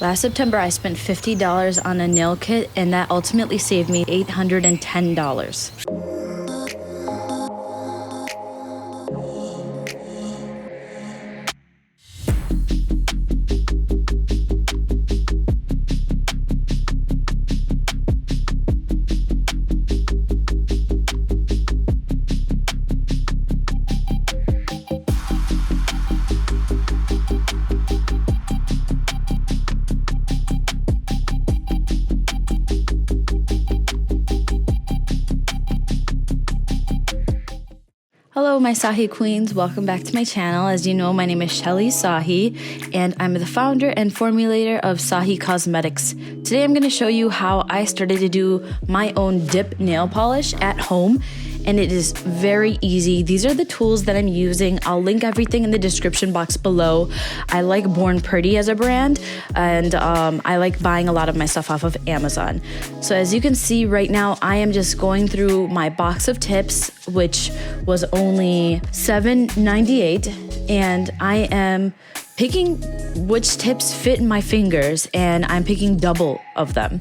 Last September, I spent $50 on a nail kit, and that ultimately saved me $810. Hello, my Sahi Queens. Welcome back to my channel. As you know, my name is Shelly Sahi, and I'm the founder and formulator of Sahi Cosmetics. Today, I'm going to show you how I started to do my own dip nail polish at home, and it is very easy. These are the tools that I'm using. I'll link everything in the description box below. I like Born Pretty as a brand, and I like buying a lot of my stuff off of Amazon. So as you can see right now, I am just going through my box of tips, which was only $7.98, and I am picking which tips fit in my fingers, and I'm picking double of them.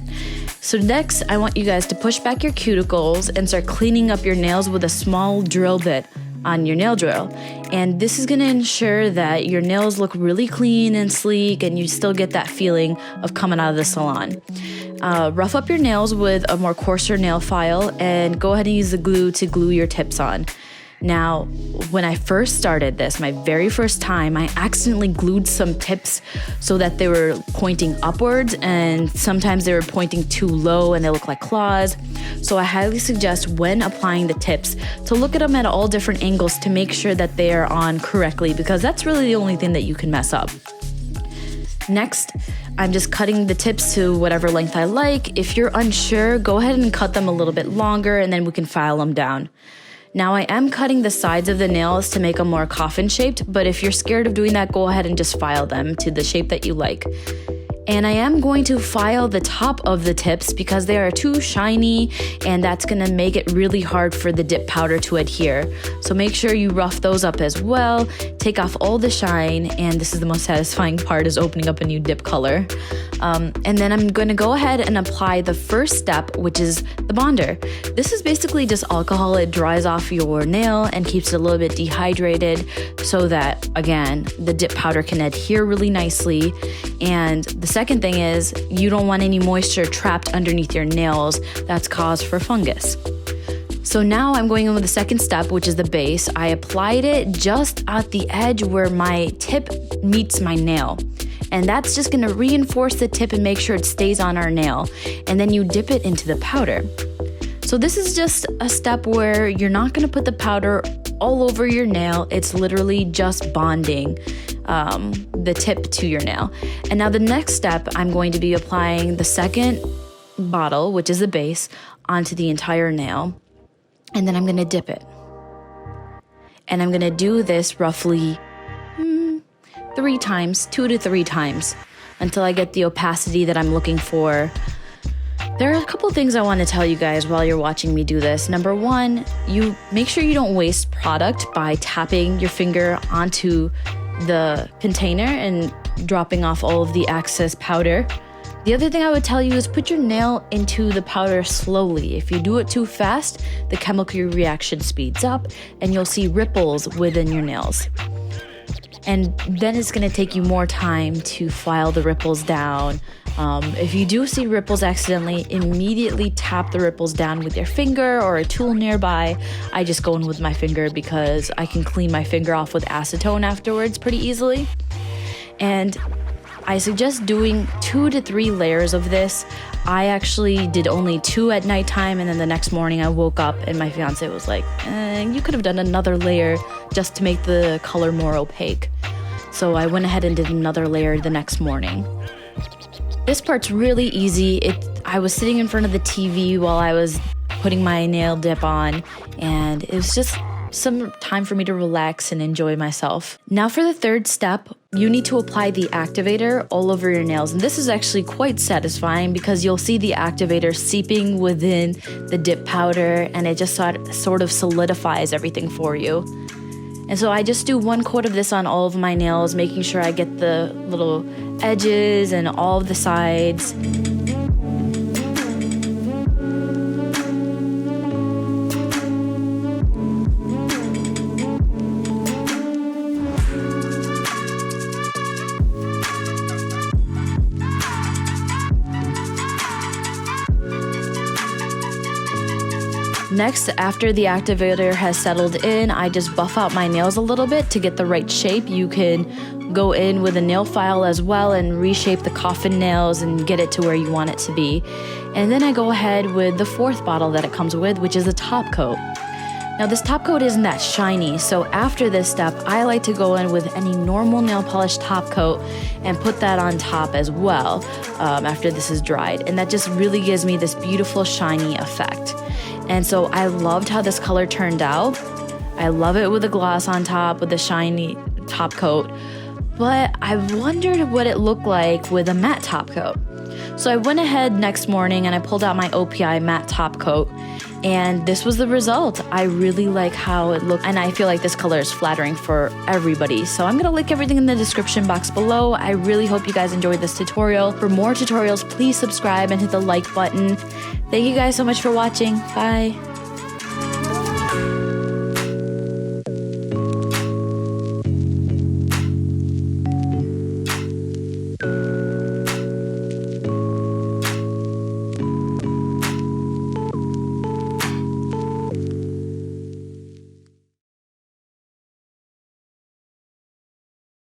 So next, I want you guys to push back your cuticles and start cleaning up your nails with a small drill bit on your nail drill. And this is gonna ensure that your nails look really clean and sleek, and you still get that feeling of coming out of the salon. Rough up your nails with a more coarser nail file, and go ahead and use the glue to glue your tips on. Now, when I first started this, my very first time, I accidentally glued some tips so that they were pointing upwards, and sometimes they were pointing too low and they look like claws. So I highly suggest when applying the tips to look at them at all different angles to make sure that they are on correctly, because that's really the only thing that you can mess up. Next, I'm just cutting the tips to whatever length I like. If you're unsure, go ahead and cut them a little bit longer, and then we can file them down. Now I am cutting the sides of the nails to make them more coffin shaped, but if you're scared of doing that, go ahead and just file them to the shape that you like. And I am going to file the top of the tips because they are too shiny, and that's gonna make it really hard for the dip powder to adhere. So make sure you rough those up as well, take off all the shine, and this is the most satisfying part, is opening up a new dip color. And then I'm gonna go ahead and apply the first step, which is the bonder. This is basically just alcohol. It dries off your nail and keeps it a little bit dehydrated so that, again, the dip powder can adhere really nicely. And the second thing is, you don't want any moisture trapped underneath your nails. That's cause for fungus. So now I'm going in with the second step, which is the base. I applied it just at the edge where my tip meets my nail. And that's just gonna reinforce the tip and make sure it stays on our nail. And then you dip it into the powder. So this is just a step where you're not gonna put the powder all over your nail. It's literally just bonding the tip to your nail. And now the next step, I'm going to be applying the second bottle, which is the base, onto the entire nail. And then I'm gonna dip it. And I'm gonna do this roughly 3 times, 2 to 3 times, until I get the opacity that I'm looking for. There are a couple things I want to tell you guys while you're watching me do this. Number one, you make sure you don't waste product by tapping your finger onto the container and dropping off all of the excess powder. The other thing I would tell you is put your nail into the powder slowly. If you do it too fast, the chemical reaction speeds up and you'll see ripples within your nails. And then it's gonna take you more time to file the ripples down. If you do see ripples accidentally, immediately tap the ripples down with your finger or a tool nearby. I just go in with my finger because I can clean my finger off with acetone afterwards pretty easily. And I suggest doing 2 to 3 layers of this. I actually did only 2 at nighttime, and then the next morning I woke up and my fiance was like, you could have done another layer just to make the color more opaque. So I went ahead and did another layer the next morning. This part's really easy. I was sitting in front of the TV while I was putting my nail dip on, and it was just some time for me to relax and enjoy myself. Now for the third step, you need to apply the activator all over your nails. And this is actually quite satisfying because you'll see the activator seeping within the dip powder, and it just sort of solidifies everything for you. And so I just do one coat of this on all of my nails, making sure I get the little edges and all of the sides. Next, after the activator has settled in, I just buff out my nails a little bit to get the right shape. You can go in with a nail file as well and reshape the coffin nails and get it to where you want it to be. And then I go ahead with the fourth bottle that it comes with, which is a top coat. Now this top coat isn't that shiny, so after this step, I like to go in with any normal nail polish top coat and put that on top as well after this is dried. And that just really gives me this beautiful shiny effect. And so I loved how this color turned out. I love it with the gloss on top, with the shiny top coat. But I wondered what it looked like with a matte top coat. So I went ahead next morning and I pulled out my OPI matte top coat. And this was the result. I really like how it looked, and I feel like this color is flattering for everybody. So I'm gonna link everything in the description box below. I really hope you guys enjoyed this tutorial. For more tutorials, please subscribe and hit the like button. Thank you guys so much for watching. Bye.